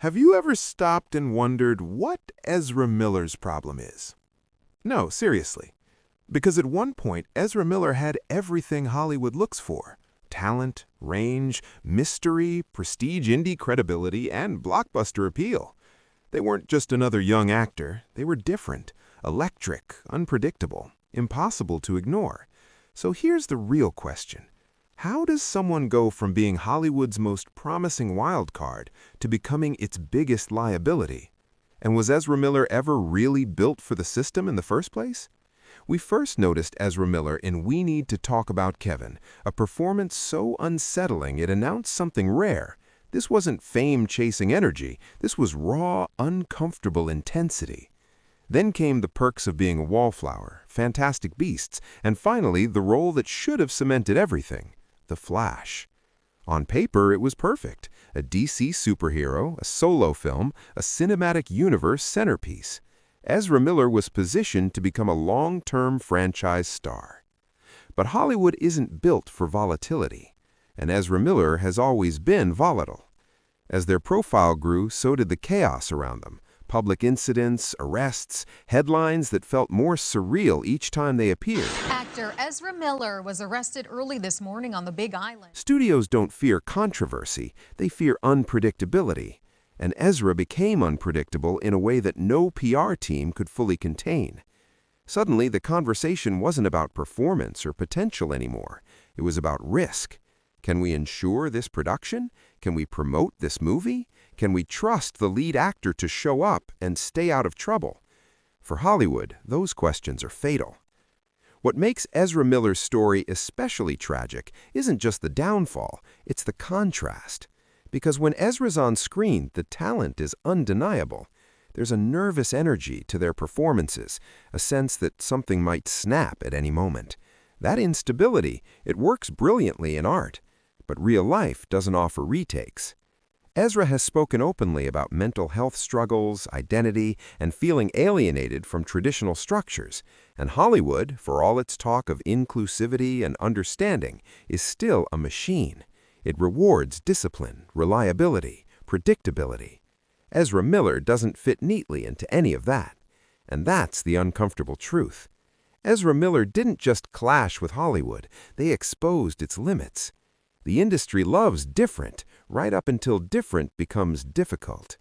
Have you ever stopped and wondered what Ezra Miller's problem is? No, seriously. Because at one point, Ezra Miller had everything Hollywood looks for: talent, range, mystery, prestige indie credibility, and blockbuster appeal. They weren't just another young actor. They were different, electric, unpredictable, impossible to ignore. So here's the real question. How does someone go from being Hollywood's most promising wild card to becoming its biggest liability? And was Ezra Miller ever really built for the system in the first place? We first noticed Ezra Miller in We Need to Talk About Kevin, a performance so unsettling it announced something rare. This wasn't fame-chasing energy. This was raw, uncomfortable intensity. Then came The Perks of Being a Wallflower, Fantastic Beasts, and finally the role that should have cemented everything: The Flash. On paper, it was perfect. A DC superhero, a solo film, a cinematic universe centerpiece. Ezra Miller was positioned to become a long-term franchise star. But Hollywood isn't built for volatility, and Ezra Miller has always been volatile. As their profile grew, so did the chaos around them. Public incidents, arrests, headlines that felt more surreal each time they appeared. Actor Ezra Miller was arrested early this morning on the Big Island. Studios don't fear controversy, they fear unpredictability. And Ezra became unpredictable in a way that no PR team could fully contain. Suddenly, the conversation wasn't about performance or potential anymore. It was about risk. Can we ensure this production? Can we promote this movie? Can we trust the lead actor to show up and stay out of trouble? For Hollywood, those questions are fatal. What makes Ezra Miller's story especially tragic isn't just the downfall, it's the contrast. Because when Ezra's on screen, the talent is undeniable. There's a nervous energy to their performances, a sense that something might snap at any moment. That instability, it works brilliantly in art, but real life doesn't offer retakes. Ezra has spoken openly about mental health struggles, identity, and feeling alienated from traditional structures, and Hollywood, for all its talk of inclusivity and understanding, is still a machine. It rewards discipline, reliability, predictability. Ezra Miller doesn't fit neatly into any of that, and that's the uncomfortable truth. Ezra Miller didn't just clash with Hollywood, they exposed its limits. The industry loves different, right up until different becomes difficult.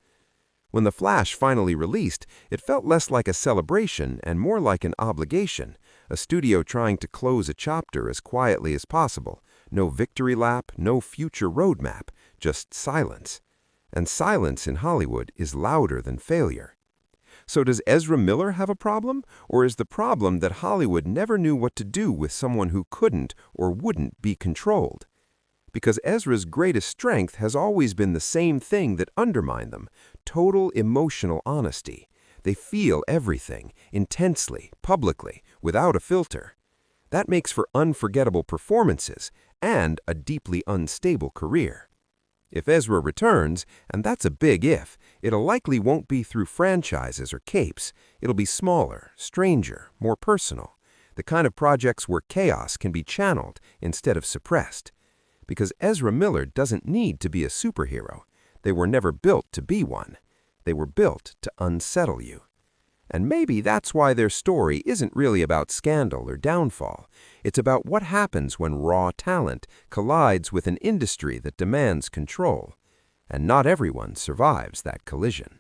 When The Flash finally released, it felt less like a celebration and more like an obligation, a studio trying to close a chapter as quietly as possible. No victory lap, no future roadmap, just silence. And silence in Hollywood is louder than failure. So does Ezra Miller have a problem, or is the problem that Hollywood never knew what to do with someone who couldn't or wouldn't be controlled? Because Ezra's greatest strength has always been the same thing that undermined them: total emotional honesty. They feel everything, intensely, publicly, without a filter. That makes for unforgettable performances and a deeply unstable career. If Ezra returns, and that's a big if, it'll likely won't be through franchises or capes. It'll be smaller, stranger, more personal. The kind of projects where chaos can be channeled instead of suppressed. Because Ezra Miller doesn't need to be a superhero. They were never built to be one. They were built to unsettle you. And maybe that's why their story isn't really about scandal or downfall. It's about what happens when raw talent collides with an industry that demands control. And not everyone survives that collision.